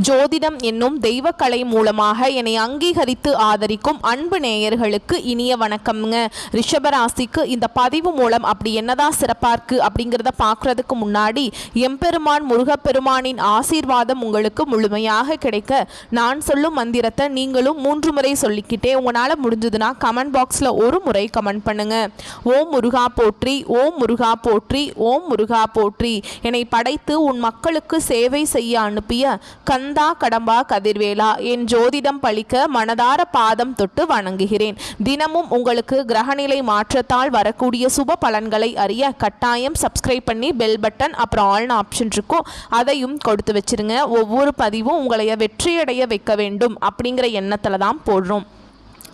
ஜோதிடம் என்னும் தெய்வக்கலை மூலமாக என்னை அங்கீகரித்து ஆதரிக்கும் அன்பு நேயர்களுக்கு இனிய வணக்கம்ங்க. ரிஷபராசிக்கு இந்த பதிவு மூலம் அப்படி என்னதான் சிறப்பாக இருக்குது அப்படிங்கிறத பார்க்குறதுக்கு முன்னாடி எம்பெருமான் முருகப்பெருமானின் ஆசீர்வாதம் உங்களுக்கு முழுமையாக கிடைக்க நான் சொல்லும் மந்திரத்தை நீங்களும் 3 முறை சொல்லிக்கிட்டே உங்களால் முடிஞ்சதுன்னா கமெண்ட் பாக்ஸில் ஒரு முறை கமெண்ட் பண்ணுங்க. ஓம் முருகா போற்றி, ஓம் முருகா போற்றி, ஓம் முருகா போற்றி. என்னை படைத்து உன் மக்களுக்கு சேவை செய்ய அனுப்பிய கந்தா கடம்பா கதிர்வேலா, என் ஜோதிடம் பழிக்க மனதார பாதம் தொட்டு வணங்குகிறேன். தினமும் உங்களுக்கு கிரகநிலை மாற்றத்தால் வரக்கூடிய சுப பலன்களை அறிய கட்டாயம் சப்ஸ்கிரைப் பண்ணி பெல் பட்டன் அப்புறம் ஆல்னு ஆப்ஷன் இருக்கும், அதையும் கொடுத்து வச்சிருங்க. ஒவ்வொரு பதிவும் உங்களைய வெற்றியடைய வைக்க வேண்டும் அப்படிங்கிற எண்ணத்தில் தான் போடுறோம்.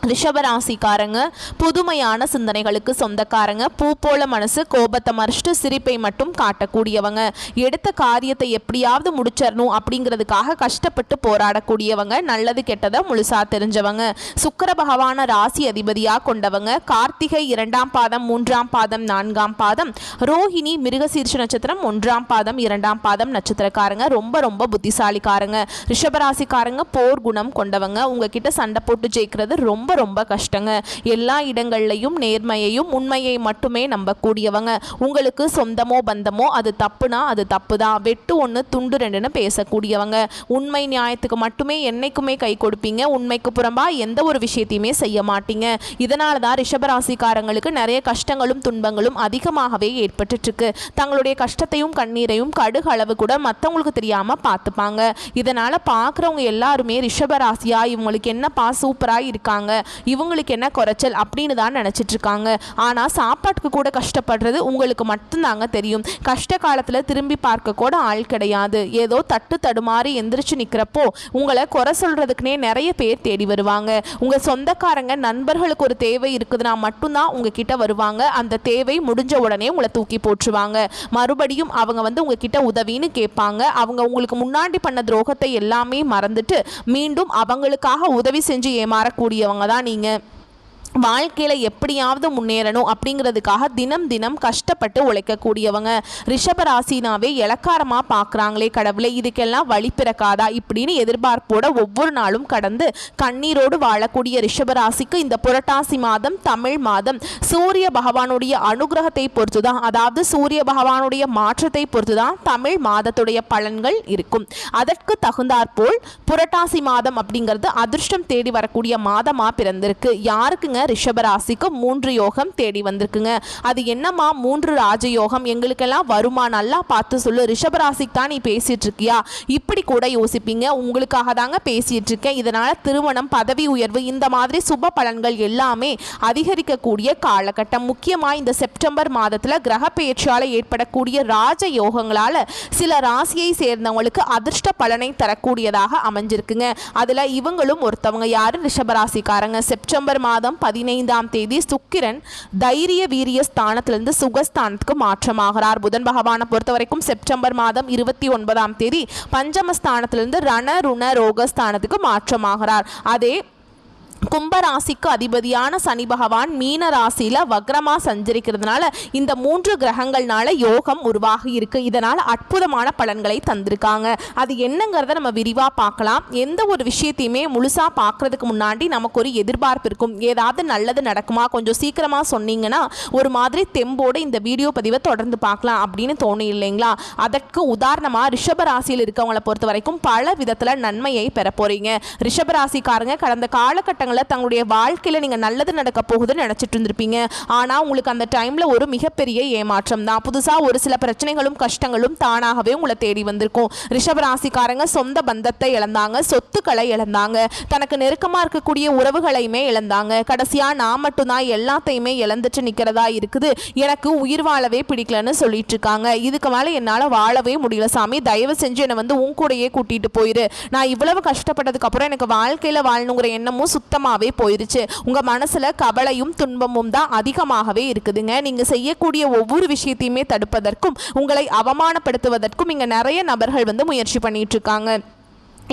ரிஷபராசிக்காரங்க புதுமையான சிந்தனைகளுக்கு சொந்தக்காரங்க. பூ போல மனசு, கோபத்தை மறைச்சிட்டு சிரிப்பை மட்டும் காட்டக்கூடியவங்க. எடுத்த காரியத்தை எப்படியாவது முடிச்சிடணும் அப்படிங்கிறதுக்காக கஷ்டப்பட்டு போராடக்கூடியவங்க. நல்லது கெட்டதை முழுசா தெரிஞ்சவங்க. சுக்கிர பகவான ராசி அதிபதியாக கொண்டவங்க. கார்த்திகை 2ஆம் பாதம், 3ஆம் பாதம், 4ஆம் பாதம், ரோஹிணி மிருகசீர்ஷ நட்சத்திரம் 1ஆம் பாதம், 2ஆம் பாதம் நட்சத்திரக்காரங்க. ரொம்ப ரொம்ப புத்திசாலிக்காரங்க. ரிஷபராசிக்காரங்க போர் குணம் கொண்டவங்க. உங்ககிட்ட சண்டை போட்டு ஜெயிக்கிறது ரொம்ப ரொம்ப கஷ்டங்க. எல்லா இடங்கள்லையும் நேர்மையையும் உண்மையை மட்டுமே நம்பக்கூடியவங்க. உங்களுக்கு சொந்தமோ பந்தமோ அது தப்புனா அது தப்பு தான், வெட்டு 1 துண்டு 2ன்னு பேசக்கூடியவங்க. உண்மை நியாயத்துக்கு மட்டுமே என்னைக்குமே கை கொடுப்பீங்க. உண்மைக்கு புறம்பா எந்த ஒரு விஷயத்தையுமே செய்ய மாட்டீங்க. இதனால தான் ரிஷபராசிக்காரங்களுக்கு நிறைய கஷ்டங்களும் துன்பங்களும் அதிகமாகவே ஏற்பட்டுருக்கு. தங்களுடைய கஷ்டத்தையும் கண்ணீரையும் கடுகு அளவு கூட மற்றவங்களுக்கு தெரியாம பார்த்துப்பாங்க. இதனால பார்க்குறவங்க எல்லாருமே ரிஷபராசியா இவங்களுக்கு என்னப்பா சூப்பராக இருக்காங்க, இவங்களுக்கு என்ன குறைச்சல் அப்படின்னு தான் நினச்சிட்டு இருக்காங்க. ஆனால் சாப்பாட்டுக்கு கூட கஷ்டப்படுறது உங்களுக்கு மட்டும்தாங்க தெரியும். கஷ்ட காலத்தில் திரும்பி பார்க்க கூட ஆள் கிடையாது. ஏதோ தட்டு தடுமாறி எந்திரிச்சு நிற்கிறப்போ உங்களை குறை சொல்கிறதுக்குனே நிறைய பேர் தேடி வருவாங்க. உங்கள் சொந்தக்காரங்க நண்பர்களுக்கு ஒரு தேவை இருக்குதுன்னா மட்டும்தான் உங்ககிட்ட வருவாங்க. அந்த தேவை முடிஞ்ச உடனே உங்களை தூக்கி போட்டுருவாங்க. மறுபடியும் அவங்க உங்ககிட்ட உதவின்னு கேட்பாங்க. அவங்க உங்களுக்கு முன்னாடி பண்ண துரோகத்தை எல்லாமே மறந்துட்டு மீண்டும் அவங்களுக்காக உதவி செஞ்சு ஏமாறக்கூடியவங்க தான் நீங்க. வாழ்க்கையில் எப்படியாவது முன்னேறணும் அப்படிங்கிறதுக்காக தினம் தினம் கஷ்டப்பட்டு உழைக்கக்கூடியவங்க. ரிஷபராசினாவே இலக்காரமாக பார்க்குறாங்களே கடவுளை, இதுக்கெல்லாம் வழி பிறக்காதா இப்படின்னு எதிர்பார்ப்போட ஒவ்வொரு நாளும் கடந்து கண்ணீரோடு வாழக்கூடிய ரிஷபராசிக்கு இந்த புரட்டாசி மாதம் தமிழ் மாதம் சூரிய பகவானுடைய அனுகிரகத்தை பொறுத்து தான், அதாவது சூரிய பகவானுடைய மாற்றத்தை பொறுத்து தான் தமிழ் மாதத்துடைய பலன்கள் இருக்கும். அதற்கு தகுந்தாற்போல் புரட்டாசி மாதம் அப்படிங்கிறது அதிர்ஷ்டம் தேடி வரக்கூடிய மாதமாக பிறந்திருக்கு. யாருக்குங்க? ரிஷபராசிக்கு 3 யோகம் தேடி வந்திருக்குங்க. அது என்னமா 3 ராஜயோகம் எங்களுக்கெல்லாம் வருமா? நல்லா பார்த்து சொல்லு. ரிஷபராசிக்கு தான் நீ பேசிட்டு இருக்கியா? இப்படி கூட யோசிப்பீங்க. உங்களுக்காக தாங்க பேசிட்டு இருக்கேன். இதனால திருமணம், பதவி உயர்வு, இந்த மாதிரி சுப பலன்கள் எல்லாமே அதிகரிக்கக்கூடிய காலகட்டம். முக்கியமாக இந்த செப்டம்பர் மாதத்தில் கிரக பெயர்ச்சியால் ஏற்படக்கூடிய ராஜயோகங்களால சில ராசியை சேர்ந்தவங்களுக்கு அதிர்ஷ்ட பலனை தரக்கூடியதாக அமைஞ்சிருக்குங்க. அதில் இவங்களும் ஒருத்தவங்க. யாரு? ரிஷபராசிக்காரங்க. செப்டம்பர் மாதம் 15ஆம் தேதி சுக்கிரன் தைரிய வீரிய ஸ்தானத்திலிருந்து சுகஸ்தானத்துக்கு மாற்றமாகிறார். புதன் பகவானை பொறுத்த வரைக்கும் செப்டம்பர் மாதம் 29ஆம் தேதி பஞ்சமஸ்தானத்திலிருந்து ரண ருண ரோகஸ்தானத்துக்கு மாற்றமாகிறார். அதே கும்பராசிக்கு அதிபதியான சனி பகவான் மீன ராசியில் வக்ரமா சஞ்சரிக்கிறதுனால இந்த 3 கிரகங்கள்னால யோகம் உருவாகி இருக்கு. இதனால் அற்புதமான பலன்களை தந்திருக்காங்க. அது என்னங்கிறத நம்ம விரிவாக பார்க்கலாம். எந்த ஒரு விஷயத்தையுமே முழுசாக பார்க்கறதுக்கு முன்னாடி நமக்கு ஒரு எதிர்பார்ப்பு இருக்கும். ஏதாவது நல்லது நடக்குமா, கொஞ்சம் சீக்கிரமாக சொன்னீங்கன்னா ஒரு மாதிரி தெம்போடு இந்த வீடியோ பதிவை தொடர்ந்து பார்க்கலாம் அப்படின்னு தோணும் இல்லைங்களா? அதற்கு உதாரணமாக ரிஷபராசியில் இருக்கவங்களை பொறுத்த வரைக்கும் பல விதத்தில் நன்மையை பெற போறீங்க. ரிஷபராசிக்காரங்க கடந்த காலகட்டங்கள் தங்களுடைய வாழ்க்கையில நீங்க நல்லது நடக்க போகுதுன்னு நினைச்சிட்டு இருந்திருப்பீங்க. ஆனா உங்களுக்கு அந்த டைம்ல ஒரு மிகப்பெரிய ஏமாற்றம் தான். புதுசா ஒரு சில பிரச்சனைகளும் கஷ்டங்களும் தானாகவே உங்களை தேடி வந்திருக்கும். ரிஷபராசிக்காரங்க சொந்த பந்தத்தை இழந்தாங்க, சொத்துக்களை இழந்தாங்க, தனக்கு நெருக்கமா இருக்கக்கூடிய உறவுகளையுமே இழந்தாங்க. கடைசியா நான் மட்டும்தான் எல்லாத்தையுமே இழந்துட்டு நிக்கிறதா இருக்குது, எனக்கு உயிர் வாழவே பிடிக்கலன்னு சொல்லிட்டு இருக்காங்க. இதுக்கு மேல என்னால வாழவே முடியல சாமி, தயவு செஞ்சு என்னை உன் கூடயே கூட்டிட்டு போயிரு. நான் இவ்வளவு கஷ்டப்பட்டதுக்கு அப்புறம் எனக்கு வாழ்க்கையில வாழணுங்கிற எண்ணமும் சுத்தமாவே போயிருச்சு. உங்க மனசுல கவலையும் துன்பமும் தான் அதிகமாகவே இருக்குதுங்க. நீங்க செய்யக்கூடிய ஒவ்வொரு விஷயத்தையுமே தடுப்பதற்கும் உங்களை அவமானப்படுத்துவதற்கும் இங்க நிறைய நபர்கள் முயற்சி பண்ணிட்டு இருக்காங்க.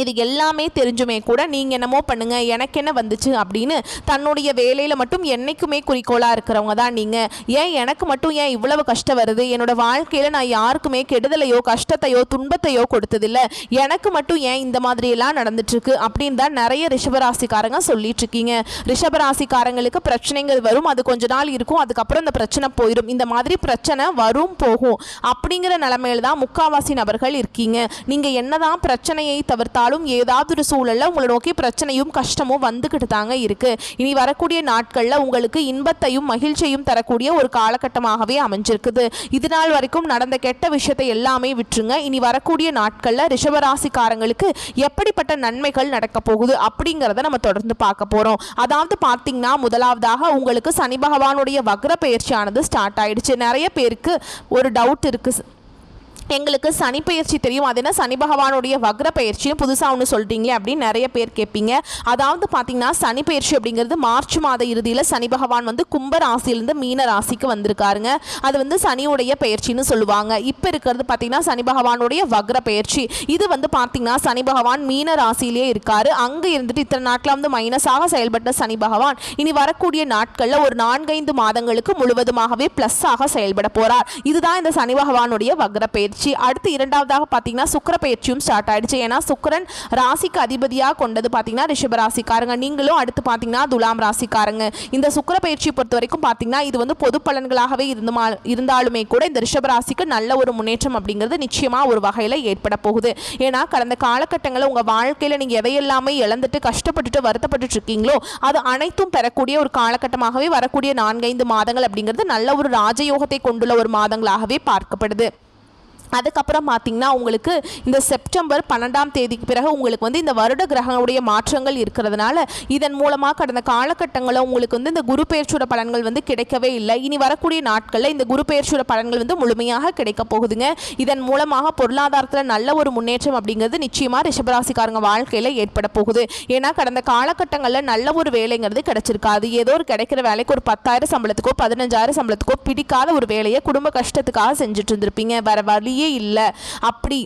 இது எல்லாமே தெரிஞ்சுமே கூட நீங்கள் என்னமோ பண்ணுங்கள் எனக்கு என்ன வந்துச்சு அப்படின்னு தன்னுடைய வேலையில் மட்டும் என்றைக்குமே குறிக்கோளாக இருக்கிறவங்க தான் நீங்கள். ஏன் எனக்கு மட்டும் ஏன் இவ்வளவு கஷ்டம் வருது, என்னோட வாழ்க்கையில் நான் யாருக்குமே கெடுதலையோ கஷ்டத்தையோ துன்பத்தையோ கொடுத்ததில்லை, எனக்கு மட்டும் ஏன் இந்த மாதிரியெல்லாம் நடந்துட்டுருக்கு அப்படின்னு தான் நிறைய ரிஷபராசிக்காரங்க சொல்லிட்டு இருக்கீங்க. ரிஷபராசிக்காரங்களுக்கு பிரச்சனைகள் வரும், அது கொஞ்ச நாள் இருக்கும், அதுக்கப்புறம் அந்த பிரச்சனை போயிடும். இந்த மாதிரி பிரச்சனை வரும் போகும் அப்படிங்கிற நிலைமையில தான் முக்காவாசி நபர்கள் இருக்கீங்க. நீங்கள் என்னதான் பிரச்சனையை தவிர்த்தாலும் ஏதாவது ஒரு சூழல்ல உங்களை நோக்கி பிரச்சனையும் கஷ்டமும் வந்துகிட்டு தாங்க இருக்கு. இனி வரக்கூடிய நாட்கள்ல உங்களுக்கு இன்பத்தையும் மகிழ்ச்சியையும் தரக்கூடிய ஒரு காலகட்டமாகவே அமைஞ்சிருக்குது. இது நாள் வரைக்கும் நடந்த கெட்ட விஷயத்தை எல்லாமே விட்டுருங்க. இனி வரக்கூடிய நாட்கள்ல ரிஷபராசிக்காரங்களுக்கு எப்படிப்பட்ட நன்மைகள் நடக்க போகுது அப்படிங்கிறத நம்ம தொடர்ந்து பார்க்க போறோம். அதாவது பார்த்தீங்கன்னா முதலாவதாக உங்களுக்கு சனி பகவானுடைய வக்ர பயிற்சியானது ஸ்டார்ட் ஆயிடுச்சு. நிறைய பேருக்கு ஒரு டவுட் இருக்கு, எங்களுக்கு சனி பயிற்சி தெரியும், அது என்ன சனி பகவானுடைய வக்ர பயிற்சின்னு புதுசாக ஒன்று சொல்லிட்டீங்களே அப்படின்னு நிறைய பேர் கேட்பீங்க. அதாவது பார்த்தீங்கன்னா சனி பயிற்சி அப்படிங்கிறது மார்ச் மாத இறுதியில் சனி பகவான் வந்து கும்ப ராசியிலேருந்து மீன ராசிக்கு வந்திருக்காருங்க. அது வந்து சனியுடைய பயிற்சின்னு சொல்லுவாங்க. இப்போ இருக்கிறது பார்த்தீங்கன்னா சனி பகவானுடைய வக்ர பயிற்சி. இது வந்து பார்த்தீங்கன்னா சனி பகவான் மீன ராசியிலே இருக்காரு. அங்கே இருந்துட்டு இத்தனை நாட்களில் வந்து மைனஸாக செயல்பட்ட சனி பகவான் இனி வரக்கூடிய நாட்களில் ஒரு 4-5 மாதங்களுக்கு முழுவதுமாகவே ப்ளஸ்ஸாக செயல்பட போகிறார். இதுதான் இந்த சனி பகவானுடைய வக்ர பயிற்சி. அடுத்து இரண்டாவதாக பார்த்தீங்கன்னா சுக்கிர பயிற்சியும் ஸ்டார்ட் ஆயிடுச்சு. ஏன்னா சுக்கிரன் ராசிக்கு அதிபதியாக கொண்டது பார்த்தீங்கன்னா ரிஷப ராசிக்காரங்க, நீங்களும் அடுத்து பார்த்தீங்கன்னா துலாம் ராசிக்காரங்க. இந்த சுக்கிர பயிற்சியை பொறுத்த வரைக்கும் பார்த்தீங்கன்னா இது வந்து பொது பலன்களாகவே இருந்தாலுமே கூட இந்த ரிஷப ராசிக்கு நல்ல ஒரு முன்னேற்றம் அப்படிங்கிறது நிச்சயமாக ஒரு வகையில் ஏற்பட போகுது. ஏன்னா கடந்த காலகட்டங்களில் உங்கள் வாழ்க்கையில் நீங்கள் எதையெல்லாமே இழந்துட்டு கஷ்டப்பட்டுட்டு வருத்தப்பட்டு இருக்கீங்களோ அது அனைத்தும் பெறக்கூடிய ஒரு காலகட்டமாகவே வரக்கூடிய 4-5 மாதங்கள் அப்படிங்கிறது நல்ல ஒரு ராஜயோகத்தை கொண்டுள்ள ஒரு மாதங்களாகவே பார்க்கப்படுது. அதுக்கப்புறம் பார்த்தீங்கன்னா உங்களுக்கு இந்த செப்டம்பர் 12ஆம் தேதிக்கு பிறகு உங்களுக்கு வந்து இந்த வருட கிரகங்களுடைய மாற்றங்கள் இருக்கிறதுனால இதன் மூலமாக கடந்த காலகட்டங்களில் உங்களுக்கு வந்து இந்த குரு பெயர்ச்சியோட பலன்கள் வந்து கிடைக்கவே இல்லை. இனி வரக்கூடிய நாட்களில் இந்த குரு பெயர்ச்சியோட பலன்கள் வந்து முழுமையாக கிடைக்க போகுதுங்க. இதன் மூலமாக பொருளாதாரத்தில் நல்ல ஒரு முன்னேற்றம் அப்படிங்கிறது நிச்சயமாக ரிஷபராசிக்காரங்க வாழ்க்கையில் ஏற்பட போகுது. ஏன்னா கடந்த காலகட்டங்களில் நல்ல ஒரு வேலைங்கிறது கிடைச்சிருக்காது. ஏதோ ஒரு கிடைக்கிற வேலைக்கு ஒரு 10,000 சம்பளத்துக்கோ 15,000 சம்பளத்துக்கோ பிடிக்காத ஒரு வேலையை குடும்ப கஷ்டத்துக்காக செஞ்சுட்டு இருந்திருப்பீங்க. வேற வழி இல்லை. அப்படி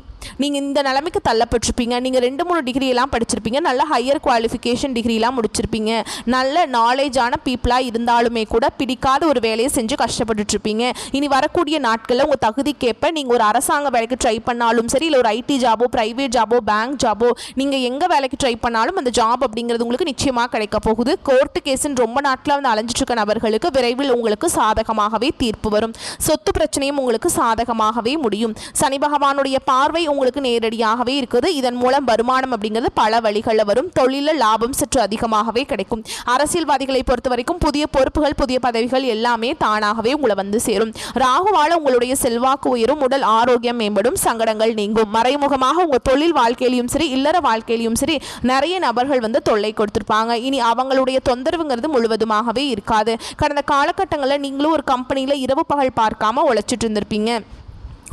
நீங்கள் இந்த நிலைமைக்கு தள்ளப்பட்டிருப்பீங்க. நீங்கள் 2-3 டிகிரி எல்லாம் படிச்சிருப்பீங்க, நல்ல ஹையர் குவாலிஃபிகேஷன் டிகிரிலாம் முடிச்சிருப்பீங்க, நல்ல நாலேஜான பீப்புளாக இருந்தாலுமே கூட பிடிக்காத ஒரு வேலையை செஞ்சு கஷ்டப்பட்டுட்டு இருப்பீங்க. இனி வரக்கூடிய நாட்களில் உங்கள் தகுதிக்கேற்ப நீங்கள் ஒரு அரசாங்க வேலைக்கு ட்ரை பண்ணாலும் சரி, இல்லை ஒரு ஐடி ஜாபோ ப்ரைவேட் ஜாபோ பேங்க் ஜாபோ நீங்கள் எங்கே வேலைக்கு ட்ரை பண்ணாலும் அந்த ஜாப் அப்படிங்கிறது உங்களுக்கு நிச்சயமாக கிடைக்க போகுது. கோர்ட்டு கேஸுன்னு ரொம்ப நாட்களாக வந்து அலைஞ்சிட்டு இருக்க நபர்களுக்கு விரைவில் உங்களுக்கு சாதகமாகவே தீர்ப்பு வரும். சொத்து பிரச்சனையும் உங்களுக்கு சாதகமாகவே முடியும். சனி பகவானுடைய பார்வை உங்களுக்கு நேரடியாகவே இருக்குது. இதன் மூலம் வருமானம் அப்படிங்கிறது பல வழிகளில் வரும். தொழிலில் லாபம் சற்று அதிகமாகவே கிடைக்கும். அரசியல்வாதிகளை பொறுத்த வரைக்கும் புதிய பொறுப்புகள் புதிய பதவிகள் எல்லாமே தானாகவே உங்களை வந்து சேரும். ராகுவால உங்களுடைய செல்வாக்கு உயரும், உடல் ஆரோக்கியம் மேம்படும், சங்கடங்கள் நீங்கும். மறைமுகமாக உங்கள் தொழில் வாழ்க்கையிலும் சரி இல்லற வாழ்க்கையிலும் சரி நிறைய நபர்கள் வந்து தொல்லை கொடுத்துருப்பாங்க. இனி அவங்களுடைய தொந்தரவுங்கிறது முழுவதுமாகவே இருக்காது. கடந்த காலகட்டங்களில் நீங்களும் ஒரு கம்பெனியில் இரவு பகல் பார்க்காம உழைச்சிட்டு இருந்திருப்பீங்க.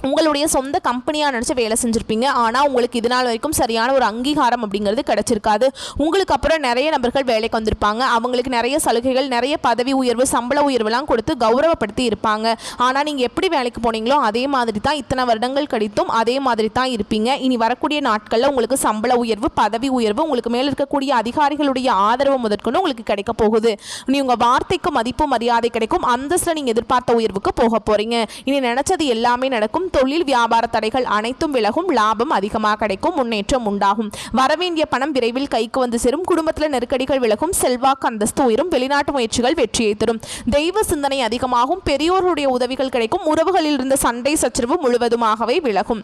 உங்களுடைய சொந்த கம்பெனியாக நினச்சி வேலை செஞ்சுருப்பீங்க. ஆனால் உங்களுக்கு இது நாள் வரைக்கும் சரியான ஒரு அங்கீகாரம் அப்படிங்கிறது கிடச்சிருக்காது. உங்களுக்கு அப்புறம் நிறைய நபர்கள் வேலைக்கு வந்திருப்பாங்க. அவங்களுக்கு நிறைய சலுகைகள், நிறைய பதவி உயர்வு, சம்பள உயர்வுலாம் கொடுத்து கௌரவப்படுத்தி இருப்பாங்க. ஆனால் நீங்கள் எப்படி வேலைக்கு போனீங்களோ அதே மாதிரி தான் இத்தனை வருடங்கள் கழித்தும் அதே மாதிரி தான் இருப்பீங்க. இனி வரக்கூடிய நாட்களில் உங்களுக்கு சம்பள உயர்வு, பதவி உயர்வு, உங்களுக்கு மேலே இருக்கக்கூடிய அதிகாரிகளுடைய ஆதரவு முதற்கொண்டு உங்களுக்கு கிடைக்க போகுது. நீ உங்கள் வார்த்தைக்கு மதிப்பு மரியாதை கிடைக்கும். அந்தஸ்தில் நீங்கள் எதிர்பார்த்த உயர்வுக்கு போக போகிறீங்க. இனி நினச்சது எல்லாமே நடக்கும். தொழில் வியாபார தடைகள் அனைத்தும் விலகும். லாபம் அதிகமாக கிடைக்கும். முன்னேற்றம் உண்டாகும். வரவேண்டிய பணம் விரைவில் கைக்கு வந்து சேரும். குடும்பத்தில் நெருக்கடிகள் விலகும். செல்வாக்கு அந்தஸ்து உயரும். வெளிநாட்டு முயற்சிகள் வெற்றியை தரும். தெய்வ சிந்தனை அதிகமாகும். பெரியோருடைய உதவிகள் கிடைக்கும். உறவுகளில் இருந்த சண்டை சச்சரவு முழுவதுமாகவே விலகும்.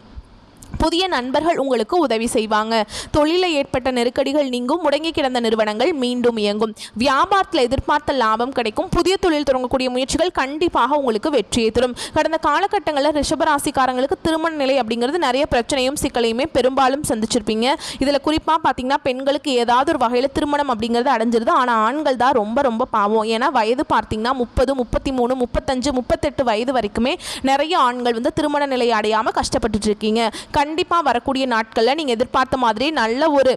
புதிய நண்பர்கள் உங்களுக்கு உதவி செய்வாங்க. தொழிலில் ஏற்பட்ட நெருக்கடிகள் நீங்கும். முடங்கி கிடந்த நிறுவனங்கள் மீண்டும் இயங்கும். வியாபாரத்தில் எதிர்பார்த்த லாபம் கிடைக்கும். புதிய தொழில் தொடங்கக்கூடிய முயற்சிகள் கண்டிப்பாக உங்களுக்கு வெற்றியை தரும். கடந்த காலகட்டங்களில் ரிஷபராசிக்காரங்களுக்கு திருமண நிலை அப்படிங்கிறது நிறைய பிரச்சனையும் சிக்கலையுமே பெரும்பாலும் சந்திச்சிருப்பீங்க. இதில் குறிப்பாக பார்த்தீங்கன்னா பெண்களுக்கு ஏதாவது ஒரு வகையில் திருமணம் அப்படிங்கிறது அடைஞ்சிருது. ஆனால் ஆண்கள் தான் ரொம்ப ரொம்ப பாவம். ஏன்னா வயது பார்த்தீங்கன்னா 30, 33, 35, 38 வயது வரைக்குமே நிறைய ஆண்கள் வந்து திருமண நிலை அடையாமல் கஷ்டப்பட்டுட்டு இருக்கீங்க. கண்டிப்பாக வரக்கூடிய நாட்களில் நீங்கள் எதிர்பார்த்த மாதிரி நல்ல ஒரு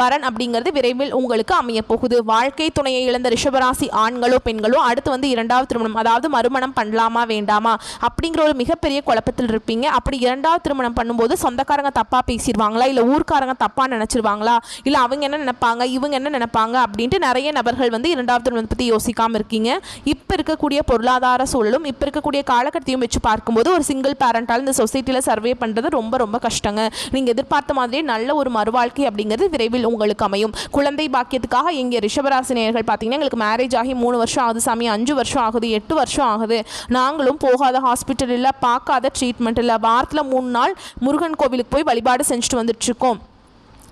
வரன் அப்படிங்கிறது விரைவில் உங்களுக்கு அமைய போகுது. வாழ்க்கை துணையை இழந்த ரிஷபராசி ஆண்களோ பெண்களோ அடுத்து வந்து இரண்டாவது திருமணம், அதாவது மறுமணம் பண்ணலாமா வேண்டாமா அப்படிங்கிற ஒரு மிகப்பெரிய குழப்பத்தில் இருப்பீங்க. அப்படி இரண்டாவது திருமணம் பண்ணும்போது சொந்தக்காரங்க தப்பா பேசிடுவாங்களா, இல்லை ஊர்க்காரங்க தப்பா நினைச்சிருவாங்களா, இல்லை அவங்க என்ன நினைப்பாங்க இவங்க என்ன நினைப்பாங்க அப்படின்ட்டு நிறைய நபர்கள் வந்து இரண்டாவது திருமணத்தை பற்றி யோசிக்காமல் இருக்கீங்க. இப்போ இருக்கக்கூடிய பொருளாதார சூழலும் இப்போ இருக்கக்கூடிய காலகட்டத்தையும் வச்சு பார்க்கும்போது ஒரு சிங்கிள் பேரண்டால் இந்த சொசைட்டியில் சர்வே பண்ணுறது ரொம்ப ரொம்ப கஷ்டங்க. நீங்கள் எதிர்பார்த்த மாதிரியே நல்ல ஒரு மறுவாழ்க்கை அப்படிங்கிறது விரைவில் உங்களுக்கு அமையும். குழந்தை பாக்கியத்துக்காக எங்க ரிஷபராசி நேயர்கள் பார்த்தீங்கன்னா எங்களுக்கு மேரேஜ் ஆகி 3 வருஷம் ஆகுது சாமி, 5 வருஷம் ஆகுது, 8 வருஷம் ஆகுது, நாங்களும் போகாத ஹாஸ்பிட்டல் இல்லை, பார்க்காத ட்ரீட்மெண்ட் இல்லை, வாரத்தில் 3 நாள் முருகன் கோவிலுக்கு போய் வழிபாடு செஞ்சுட்டு வந்துட்டு இருக்கோம்,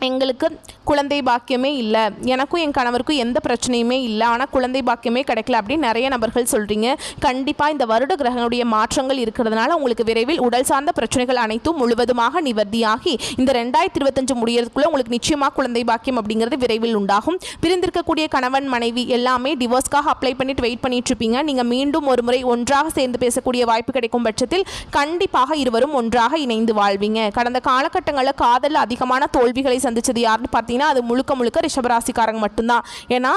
எங்களுக்கு குழந்தை பாக்கியமே இல்லை, எனக்கும் என் கணவருக்கும் எந்த பிரச்சனையுமே இல்லை, ஆனால் குழந்தை பாக்கியமே கிடைக்கல அப்படின்னு நிறைய நபர்கள் சொல்கிறீங்க. கண்டிப்பாக இந்த வருட கிரகங்களுடைய மாற்றங்கள் இருக்கிறதுனால உங்களுக்கு விரைவில் உடல் சார்ந்த பிரச்சனைகள் அனைத்தும் முழுவதுமாக நிவர்த்தியாகி இந்த 2025 முடியறதுக்குள்ளே உங்களுக்கு நிச்சயமாக குழந்தை பாக்கியம் அப்படிங்கிறது விரைவில் உண்டாகும். பிரிந்திருக்கக்கூடிய கணவன் மனைவி எல்லாமே டிவோர்ஸ்க்காக அப்ளை பண்ணிட்டு வெயிட் பண்ணிட்டு இருப்பீங்க. நீங்கள் மீண்டும் ஒரு முறை ஒன்றாக சேர்ந்து பேசக்கூடிய வாய்ப்பு கிடைக்கும் பட்சத்தில் கண்டிப்பாக இருவரும் ஒன்றாக இணைந்து வாழ்வீங்க. கடந்த காலகட்டங்களில் காதல் அதிகமான தோல்விகளை சந்திச்சது யாருன்னு பார்த்தீங்கன்னா அது முழுக்க முழுக்க ரிஷபராசிக்காரங்க மட்டும்தான். ஏன்னா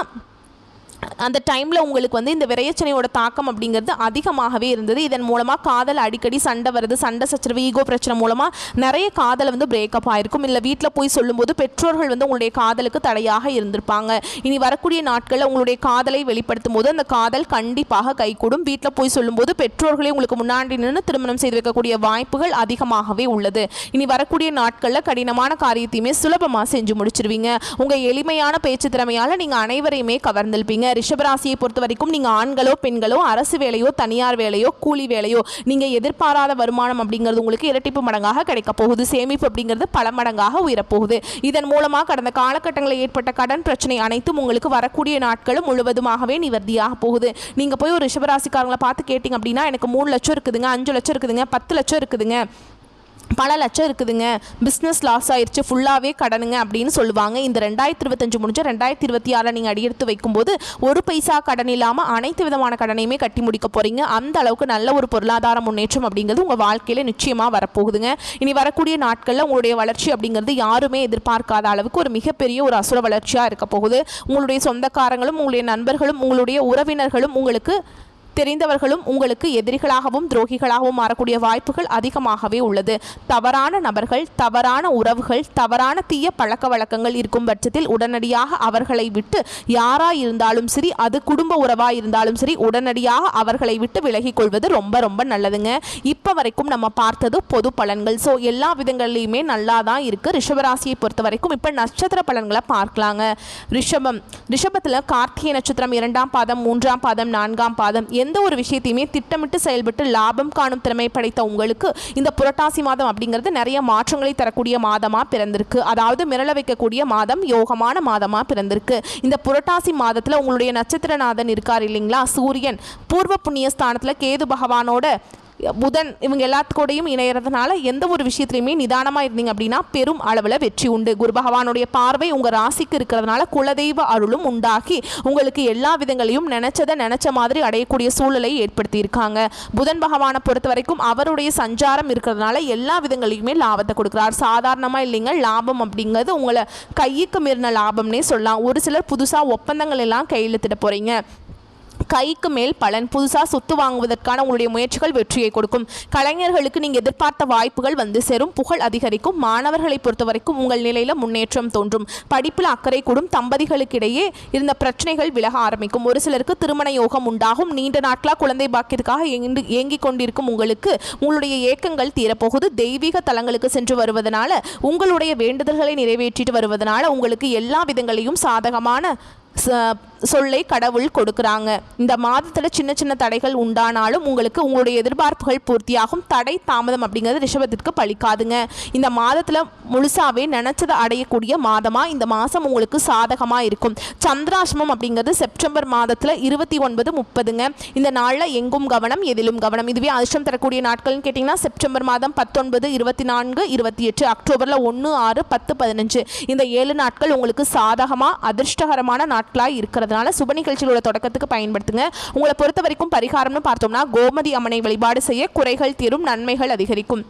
அந்த டைமில் உங்களுக்கு வந்து இந்த விரையச்சனையோட தாக்கம் அப்படிங்கிறது அதிகமாகவே இருந்தது. இதன் மூலமாக காதல் அடிக்கடி சண்டை வருது, சண்டை சச்சரவு ஈகோ பிரச்சனை மூலமாக நிறைய காதல் வந்து பிரேக்கப் ஆகிருக்கும். இல்லை வீட்டில் போய் சொல்லும்போது பெற்றோர்கள் வந்து உங்களுடைய காதலுக்கு தடையாக இருந்திருப்பாங்க. இனி வரக்கூடிய நாட்களில் உங்களுடைய காதலை வெளிப்படுத்தும் போது அந்த காதல் கண்டிப்பாக கைகூடும். வீட்டில் போய் சொல்லும்போது பெற்றோர்களே உங்களுக்கு முன்னாடி நின்று திருமணம் செய்து வைக்கக்கூடிய வாய்ப்புகள் அதிகமாகவே உள்ளது. இனி வரக்கூடிய நாட்களில் கடினமான காரியத்தையுமே சுலபமாக செஞ்சு முடிச்சிருவீங்க. உங்கள் எளிமையான பேச்சு திறமையால் நீங்கள் அனைவரையுமே கவர்ந்திருப்பீங்க. ரிஷபராசியை பொறுத்த வரைக்கும் நீங்கள் ஆண்களோ பெண்களோ அரசு வேலையோ தனியார் வேலையோ கூலி வேலையோ நீங்கள் எதிர்பாராத வருமானம் அப்படிங்கிறது உங்களுக்கு இரட்டிப்பு மடங்காக கிடைக்க போகுது. சேமிப்பு அப்படிங்கிறது பல மடங்காக உயரப்போகுது. இதன் மூலமாக கடந்த காலகட்டங்களில் ஏற்பட்ட கடன் பிரச்சனை அனைத்தும் உங்களுக்கு வரக்கூடிய நாட்களும் முழுவதுமாகவே நிவர்த்தியாக போகுது. நீங்கள் போய் ஒரு ரிஷபராசிக்காரங்களை பார்த்து கேட்டிங்க அப்படின்னா எனக்கு 3 லட்சம் இருக்குதுங்க, 5 லட்சம் இருக்குதுங்க, 10 லட்சம் இருக்குதுங்க, பல லட்சம் இருக்குதுங்க, பிஸ்னஸ் லாஸ் ஆயிடுச்சு, ஃபுல்லாகவே கடனுங்க அப்படின்னு சொல்லுவாங்க. இந்த 2025 முடிஞ்ச 2026 நீங்கள் அடியெடுத்து வைக்கும்போது ஒரு பைசா கடன் இல்லாமல் அனைத்து விதமான கடனையுமே கட்டி முடிக்க போகிறீங்க. அந்த அளவுக்கு நல்ல ஒரு பொருளாதார முன்னேற்றம் அப்படிங்கிறது உங்கள் வாழ்க்கையில் நிச்சயமாக வரப்போகுதுங்க. இனி வரக்கூடிய நாட்களில் உங்களுடைய வளர்ச்சி அப்படிங்கிறது யாருமே எதிர்பார்க்காத அளவுக்கு ஒரு மிகப்பெரிய ஒரு அசுர வளர்ச்சியாக இருக்க போகுது. உங்களுடைய சொந்தக்காரங்களும் உங்களுடைய நண்பர்களும் உங்களுடைய உறவினர்களும் உங்களுக்கு தெரிந்தவர்களும் உங்களுக்கு எதிரிகளாகவும் துரோகிகளாகவும் மாறக்கூடிய வாய்ப்புகள் அதிகமாகவே உள்ளது. தவறான நபர்கள், தவறான உறவுகள், தவறான தீய பழக்க வழக்கங்கள் இருக்கும் பட்சத்தில் உடனடியாக அவர்களை விட்டு யாரா இருந்தாலும் சரி, அது குடும்ப உறவாக இருந்தாலும் சரி, உடனடியாக அவர்களை விட்டு விலகி கொள்வது ரொம்ப ரொம்ப நல்லதுங்க. இப்போ வரைக்கும் நம்ம பார்த்தது பொது பலன்கள். ஸோ எல்லா விதங்கள்லையுமே நல்லா தான் இருக்குது. ரிஷபராசியை பொறுத்த வரைக்கும் இப்போ நட்சத்திர பலன்களை பார்க்கலாங்க. ரிஷபத்தில் கார்த்திகை நட்சத்திரம் 2ஆம் பாதம், 3ஆம் பாதம், 4ஆம் பாதம் எந்த ஒரு விஷயத்தையுமே திட்டமிட்டு செயல்பட்டு லாபம் காணும் திறமை படைத்த உங்களுக்கு இந்த புரட்டாசி மாதம் அப்படிங்கிறது நிறைய மாற்றங்களை தரக்கூடிய மாதமாக பிறந்திருக்கு. அதாவது மிரள வைக்கக்கூடிய மாதம், யோகமான மாதமாக பிறந்திருக்கு. இந்த புரட்டாசி மாதத்தில் உங்களுடைய நட்சத்திரநாதன் இருக்கார் இல்லைங்களா, சூரியன் பூர்வ புண்ணிய ஸ்தானத்தில் கேது பகவானோட புதன் இவங்க எல்லாத்துக்கூடையும் இணையறதுனால எந்த ஒரு விஷயத்துலையுமே நிதானமாக இருந்தீங்க அப்படின்னா பெரும் அளவில் வெற்றி உண்டு. குரு பகவானுடைய பார்வை உங்கள் ராசிக்கு இருக்கிறதுனால குலதெய்வ அருளும் உண்டாக்கி உங்களுக்கு எல்லா விதங்களையும் நினைச்ச மாதிரி அடையக்கூடிய சூழலை ஏற்படுத்தியிருக்காங்க. புதன் பகவானை பொறுத்த வரைக்கும் அவருடைய சஞ்சாரம் இருக்கிறதுனால எல்லா விதங்களையுமே லாபத்தை கொடுக்குறார். சாதாரணமாக இல்லைங்க, லாபம் அப்படிங்கிறது உங்களை கைக்கு மீறின லாபம்னே சொல்லலாம். ஒரு சிலர் புதுசாக ஒப்பந்தங்கள் எல்லாம் கையெழுத்திட போகிறீங்க. கைக்கு மேல் பலன். புதுசாக சொத்து வாங்குவதற்கான உங்களுடைய முயற்சிகள் வெற்றியை கொடுக்கும். கலைஞர்களுக்கு நீங்கள் எதிர்பார்த்த வாய்ப்புகள் வந்து சேரும். புகழ் அதிகரிக்கும். மாணவர்களை பொறுத்த வரைக்கும் உங்கள் நிலையில் முன்னேற்றம் தோன்றும். படிப்பில் அக்கறை கூடும். தம்பதிகளுக்கிடையே இருந்த பிரச்சனைகள் விலக ஆரம்பிக்கும். ஒரு சிலருக்கு திருமண யோகம் உண்டாகும். நீண்ட நாட்களாக குழந்தை பாக்கியத்துக்காக ஏங்கிக் கொண்டிருக்கும் உங்களுக்கு உங்களுடைய ஏக்கங்கள் தீரப்போகுது. தெய்வீக தலங்களுக்கு சென்று வருவதனால உங்களுடைய வேண்டுதல்களை நிறைவேற்றிட்டு வருவதனால உங்களுக்கு எல்லா விதங்களையும் சாதகமான சொல்லை கடவுள் கொடுக்குறாங்க. இந்த மாதத்தில் சின்ன சின்ன தடைகள் உண்டானாலும் உங்களுக்கு உங்களுடைய எதிர்பார்ப்புகள் பூர்த்தியாகும். தடை தாமதம் அப்படிங்கிறது ரிஷபத்திற்கு பலிக்காதுங்க. இந்த மாதத்தில் முழுசாவே நினைச்சதை அடையக்கூடிய மாதமாக இந்த மாதம் உங்களுக்கு சாதகமாக இருக்கும். சந்திராஷ்டமம் அப்படிங்கிறது செப்டம்பர் மாதத்தில் 29, 30ங்க. இந்த நாளில் எங்கும் கவனம், எதிலும் கவனம். இதுவே அதிர்ஷ்டம் தரக்கூடிய நாட்கள்னு கேட்டிங்கன்னா செப்டம்பர் மாதம் 19, 24, 28, அக்டோபரில் 1, 6, 10, 15 இந்த 7 நாட்கள் உங்களுக்கு சாதகமாக அதிர்ஷ்டகரமான நாட்களாக இருக்கிறதுனால சுப நிகழ்ச்சிகளோட தொடக்கத்துக்கு பயன்படுத்துங்க. உங்களை பொறுத்த வரைக்கும் பரிகாரம்னு பார்த்தோம்னா கோமதி அம்மனை வழிபாடு செய்ய குறைகள் தீரும், நன்மைகள் அதிகரிக்கும்.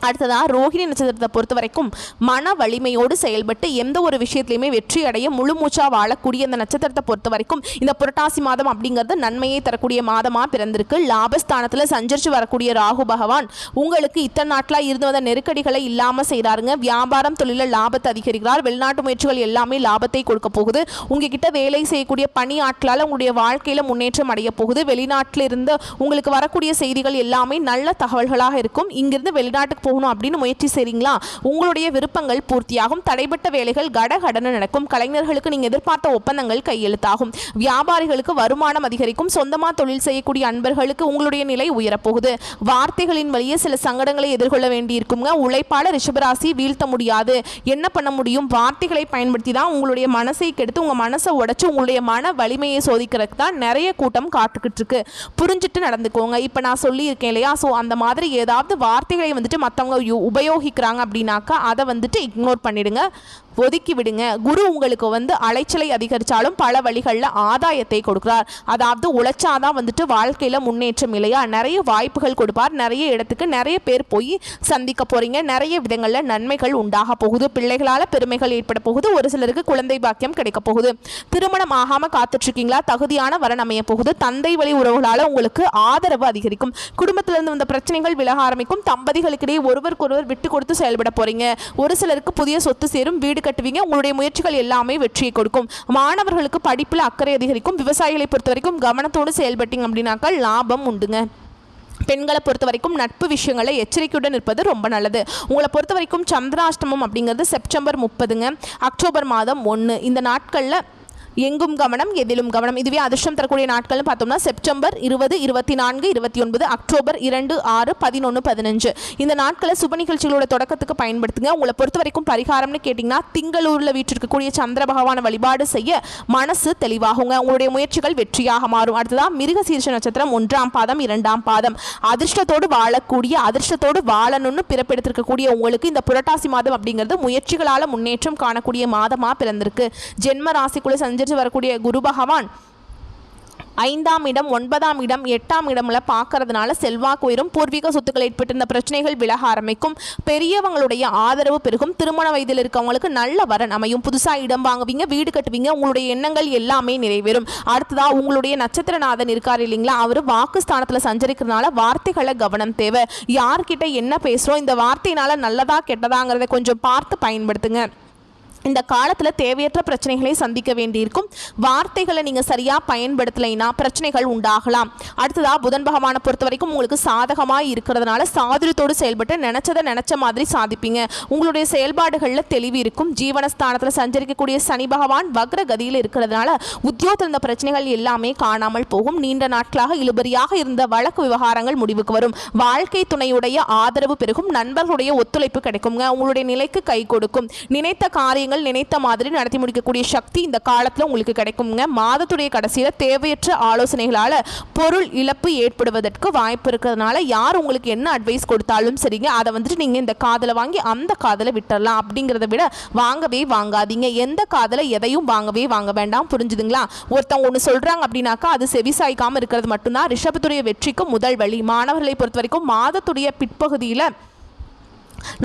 அடுத்ததாக ரோஹிணி நட்சத்திரத்தை பொறுத்த வரைக்கும் மன வலிமையோடு செயல்பட்டு எந்த ஒரு விஷயத்திலையுமே வெற்றி அடைய முழு மூச்சா வாழக்கூடிய இந்த நட்சத்திரத்தை பொறுத்த வரைக்கும் இந்த புரட்டாசி மாதம் அப்படிங்கிறது நன்மையை தரக்கூடிய மாதமாக பிறந்திருக்கு. லாபஸ்தானத்தில் சஞ்சரித்து வரக்கூடிய ராகு பகவான் உங்களுக்கு இத்தனை நாட்களாக இருந்து வந்த நெருக்கடிகளை இல்லாமல் செய்கிறாருங்க. வியாபாரம் தொழிலில் லாபத்தை அதிகரிக்கிறார். வெளிநாட்டு முயற்சிகள் எல்லாமே லாபத்தை கொடுக்க போகுது. உங்ககிட்ட வேலை செய்யக்கூடிய பணி ஆட்களால் உங்களுடைய வாழ்க்கையில் முன்னேற்றம் அடைய போகுது. வெளிநாட்டில் இருந்து உங்களுக்கு வரக்கூடிய செய்திகள் எல்லாமே நல்ல தகவல்களாக இருக்கும். இங்கிருந்து வெளிநாட்டுக்கு போகணும் அப்படின்னு முயற்சி செய்றீங்களா, உங்களுடைய விருப்பங்கள் பூர்த்தியாகும். தடைப்பட்ட வேலைகள் கடகடன்னு நடக்கும். கலைஞர்களுக்கு நீங்க எதிர்பார்த்த ஒப்பந்தங்கள் கையெழுத்தாகும். வியாபாரிகளுக்கு வருமானம் அதிகரிக்கும். சொந்தமா தொழில் செய்யக்கூடிய அன்பர்களுக்கு உங்களுடைய நிலை உயரப்போகுது. வார்த்தைகளின் வழியே சில சங்கடங்களை எதிர்கொள்ள வேண்டியிருக்குங்க. உழைப்பாளர் ரிஷபராசி வீழ்த்த முடியாது. என்ன பண்ண முடியும், வார்த்தைகளை பயன்படுத்தி தான் உங்களுடைய மனசை கெடுத்து உங்க மனசை உடைச்சு உங்களுடைய மன வலிமையை சோதிக்கிறதுக்கு தான் நிறைய கூட்டம் காத்துக்கிட்டு இருக்கு. புரிஞ்சுட்டு நடந்துக்கோங்க. இப்போ நான் சொல்லியிருக்கேன் இல்லையா, ஸோ அந்த மாதிரி ஏதாவது வார்த்தைகளை வந்துட்டு மற்றவங்க உபயோகிக்கிறாங்க அப்படின்னாக்கா அதை வந்துட்டு இக்னோர் பண்ணிடுங்க, ஒதுக்கி விடுங்க. குரு உங்களுக்கு அலைச்சலை அதிகரித்தாலும் பல வழிகளில் ஆதாயத்தை கொடுக்குறார். அதாவது உழைச்சாதான் வந்துட்டு வாழ்க்கையில் முன்னேற்றம் இல்லையா, நிறைய வாய்ப்புகள் கொடுப்பார். நிறைய இடத்துக்கு நிறைய பேர் போய் சந்திக்க போறீங்க. நிறைய விதங்களில் நன்மைகள் உண்டாக போகுது. பிள்ளைகளால் பெருமைகள் ஏற்பட போகுது. ஒரு சிலருக்கு குழந்தை பாக்கியம் கிடைக்க போகுது. திருமணம் ஆகாமல் காத்துட்ருக்கீங்களா, தகுதியான வரன் அமைய போகுது. தந்தை வழி உறவுகளால் உங்களுக்கு ஆதரவு அதிகரிக்கும். குடும்பத்திலிருந்து வந்த பிரச்சனைகள் விலக ஆரம்பிக்கும். தம்பதிகளுக்கிடையே ஒருவருக்கொருவர் விட்டு கொடுத்து செயல்பட போறீங்க. ஒரு சிலருக்கு புதிய சொத்து சேரும். வீடு கட்டுவீங்க. உங்களுடைய முயற்சிகள் எல்லாமே வெற்றியை கொடுக்கும். மாணவர்களுக்கு படிப்பில் அக்கறை அதிகரிக்கும். விவசாயிகளை பொறுத்த வரைக்கும் கவனத்தோடு செயல்பட்டீங்க அப்படின்னாக்கா லாபம் உண்டுங்க. பெண்களை பொறுத்த வரைக்கும் நட்பு விஷயங்களை எச்சரிக்கையுடன் இருப்பது ரொம்ப நல்லது. உங்களை பொறுத்த வரைக்கும் சந்திராஷ்டமம் அப்படிங்கிறது செப்டம்பர் 30ங்க, அக்டோபர் மாதம் 1. இந்த நாட்களில் எங்கும் கவனம் எதிலும் கவனம். இதுவே அதிர்ஷ்டம் தரக்கூடிய நாட்கள்னு பார்த்தோம்னா செப்டம்பர் 20, 24, 29, அக்டோபர் 2, 6, 11, 15 இந்த நாட்களை சுப நிகழ்ச்சிகளோட தொடக்கத்துக்கு பயன்படுத்துங்க. உங்களை பொறுத்த வரைக்கும் பரிகாரம்னு கேட்டிங்கன்னா திங்களூரில் வீற்றிருக்கக்கூடிய சந்திர பகவானை வழிபாடு செய்ய மனசு தெளிவாகுங்க. உங்களுடைய முயற்சிகள் வெற்றியாக மாறும். அடுத்ததான் மிருக சீர்ஷ நட்சத்திரம் 1ஆம் பாதம் 2ஆம் பாதம். அதிர்ஷ்டத்தோடு வாழக்கூடிய, அதிர்ஷ்டத்தோடு வாழணும்னு பிறப்பெடுத்திருக்கக்கூடிய உங்களுக்கு இந்த புரட்டாசி மாதம் அப்படிங்கிறது முயற்சிகளால் முன்னேற்றம் காணக்கூடிய மாதமாக பிறந்திருக்கு. ஜென்ம ராசிக்குள்ள சஞ்சரித்து வரக்கூடிய குரு பகவான் 5ஆம் இடம், 9ஆம் இடம், 8ஆம் இடம்ல பார்க்கறதுனால செல்வாக்கு உயரும். பூர்வீக சொத்துக்கள் ஏற்பட்டிருந்த பிரச்சனைகள் விலக ஆரம்பிக்கும். பெரியவங்களுடைய ஆதரவு பெருகும். திருமண வயதில் இருக்கவங்களுக்கு நல்ல வரன் அமையும். புதுசாக இடம் வாங்குவீங்க, வீடு கட்டுவீங்க. உங்களுடைய எண்ணங்கள் எல்லாமே நிறைவேறும். அடுத்ததா உங்களுடைய நட்சத்திரநாதன் இருக்கார் இல்லைங்களா, அவர் வாக்குஸ்தானத்தில் சஞ்சரிக்கிறதுனால வார்த்தைகளை கவனம் தேவை. யார்கிட்ட என்ன பேசுகிறோம், இந்த வார்த்தையினால நல்லதா கெட்டதாங்கிறத கொஞ்சம் பார்த்து பயன்படுத்துங்க. இந்த காலத்தில் தேவையற்ற பிரச்சனைகளை சந்திக்க வேண்டியிருக்கும். வார்த்தைகளை நீங்கள் சரியாக பயன்படுத்தலைன்னா பிரச்சனைகள் உண்டாகலாம். அடுத்ததாக புதன் பகவானை பொறுத்த வரைக்கும் உங்களுக்கு சாதகமாக இருக்கிறதுனால சாதுரியத்தோடு செயல்பட்டு நினச்சதை நினச்ச மாதிரி சாதிப்பீங்க. உங்களுடைய செயல்பாடுகளில் தெளிவு இருக்கும். ஜீவனஸ்தானத்தில் சஞ்சரிக்கக்கூடிய சனி பகவான் வக்ர கதியில் இருக்கிறதுனால உத்தியோகத்தில் இருந்த பிரச்சனைகள் எல்லாமே காணாமல் போகும். நீண்ட நாட்களாக இழுபறியாக இருந்த வழக்கு விவகாரங்கள் முடிவுக்கு வரும். வாழ்க்கை துணையுடைய ஆதரவு பெருகும். நண்பர்களுடைய ஒத்துழைப்பு கிடைக்குங்க. உங்களுடைய நிலைக்கு கை கொடுக்கும். நினைத்த காரியங்கள் நினைத்த மாதிரி நடத்தி முடிக்கக்கூடிய சக்தி இந்த காலத்தில் உங்களுக்கு கிடைக்குங்க. மாதத்துடைய கடைசியில் தேவையற்ற ஆலோசனைகளால் பொருள் இழப்பு ஏற்படுவதற்கு வாய்ப்பு இருக்கிறதுனால யார் உங்களுக்கு என்ன அட்வைஸ் கொடுத்தாலும் சரிங்க, அதை வந்துட்டு நீங்கள் இந்த காதில் வாங்கி அந்த காதில் விட்டுறலாம். அப்படிங்கிறத விட வாங்கவே வாங்காதீங்க. எந்த காதில் எதையும் வாங்கவே வாங்க வேண்டாம். புரிஞ்சுதுங்களா? ஒருத்தவங்க ஒன்று சொல்கிறாங்க அப்படின்னாக்கா அது செவிசாய்க்காமல் இருக்கிறது மட்டும்தான் ரிஷபத்துடைய வெற்றிக்கு முதல் வழி. மாணவர்களை பொறுத்த வரைக்கும் மாதத்துடைய பிற்பகுதியில்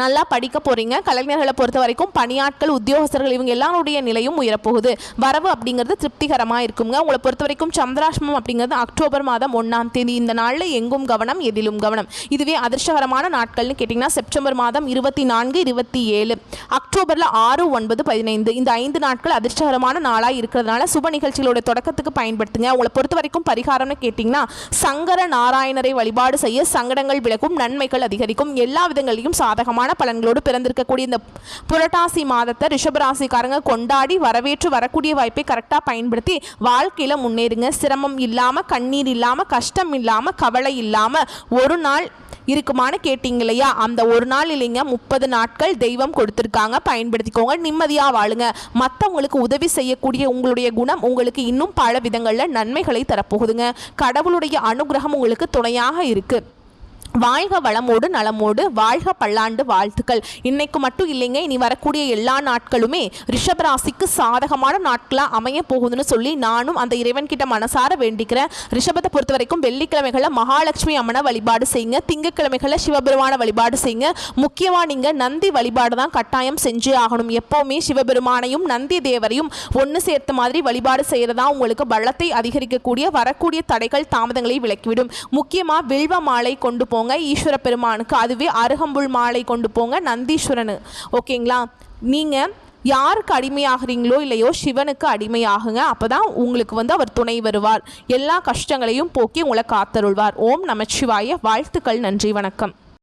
நல்லா படிக்க போகிறீங்க. கலைஞர்களை பொறுத்த வரைக்கும் பணியாட்கள், உத்தியோகஸ்தர்கள் இவங்க எல்லாருடைய நிலையும் உயரப்போகுது. வரவு அப்படிங்கிறது திருப்திகரமாக இருக்குங்க. உங்களை பொறுத்த வரைக்கும் சந்திராஷ்டமம் அப்படிங்கிறது அக்டோபர் மாதம் 1ஆம் தேதி. இந்த நாளில் எங்கும் கவனம் எதிலும் கவனம். இதுவே அதிர்ஷ்டகரமான நாட்கள்னு கேட்டிங்கன்னா செப்டம்பர் மாதம் 24, 27, அக்டோபரில் 6, 9, 15 இந்த 5 நாட்கள் அதிர்ஷ்டகரமான நாளாக இருக்கிறதுனால சுப நிகழ்ச்சிகளோட தொடக்கத்துக்கு பயன்படுத்துங்க. உங்களை பொறுத்த வரைக்கும் பரிகாரம்னு கேட்டிங்கன்னா சங்கர நாராயணரை வழிபாடு செய்ய சங்கடங்கள் விலகும், நன்மைகள் அதிகரிக்கும். எல்லா விதங்களையும் சாதகமான பலன்களோடு பிறந்திருக்கக்கூடிய இந்த புரட்டாசி மாதத்தை ரிஷபராசிக்காரங்க கொண்டாடி வரவேற்று வரக்கூடிய வாய்ப்பை கரெக்டாக பயன்படுத்தி வாழ்க்கையில் முன்னேறுங்க. சிரமம் இல்லாமல், கண்ணீர் இல்லாமல், கஷ்டம் இல்லாமல், கவலை இல்லாமல் ஒரு நாள் இருக்குமான்னு கேட்டிங்க இல்லையா, அந்த ஒரு நாள் இல்லைங்க 30 நாட்கள் தெய்வம் கொடுத்துருக்காங்க. பயன்படுத்திக்கோங்க. நிம்மதியாக வாழுங்க. மற்றவங்களுக்கு உதவி செய்யக்கூடிய உங்களுடைய குணம் உங்களுக்கு இன்னும் பல விதங்களில் நன்மைகளை தரப்போகுதுங்க. கடவுளுடைய அனுகிரகம் உங்களுக்கு துணையாக இருக்குது. வாழ்க வளமோடு நலமோடு, வாழ்க பல்லாண்டு வாழ்த்துக்கள். இன்னைக்கு மட்டும் இல்லைங்க, இனி வரக்கூடிய எல்லா நாட்களுமே ரிஷபராசிக்கு சாதகமான நாட்களாக அமைய போகுதுன்னு சொல்லி நானும் அந்த இறைவன்கிட்ட மனசார வேண்டிக்கிறேன். ரிஷபத்தை பொறுத்த வரைக்கும் வெள்ளிக்கிழமைகளில் மகாலட்சுமி அம்மனை வழிபாடு செய்யுங்க, திங்கக்கிழமைகளில் சிவபெருமான வழிபாடு செய்யுங்க. முக்கியமாக நீங்கள் நந்தி வழிபாடு தான் கட்டாயம் செஞ்சே ஆகணும். எப்போவுமே சிவபெருமானையும் நந்தி தேவரையும் ஒன்று சேர்த்த மாதிரி வழிபாடு செய்கிறதா உங்களுக்கு பலத்தை அதிகரிக்கக்கூடிய வரக்கூடிய தடைகள் தாமதங்களை விலக்கிவிடும். முக்கியமாக வில்வ மாலை கொண்டு போங்க ஈஸ்வர பெருமானுக்கு, அதுவே அருகம்புல் மாலை கொண்டு போங்க நந்தீஸ்வரனு. ஓகேங்களா? நீங்கள் யாருக்கு அடிமையாகிறீங்களோ இல்லையோ சிவனுக்கு அடிமையாகுங்க. அப்போ தான் உங்களுக்கு அவர் துணை வருவார், எல்லா கஷ்டங்களையும் போக்கி உங்களை காத்தருள்வார். ஓம் நமச்சிவாய. வாழ்த்துக்கள். நன்றி, வணக்கம்.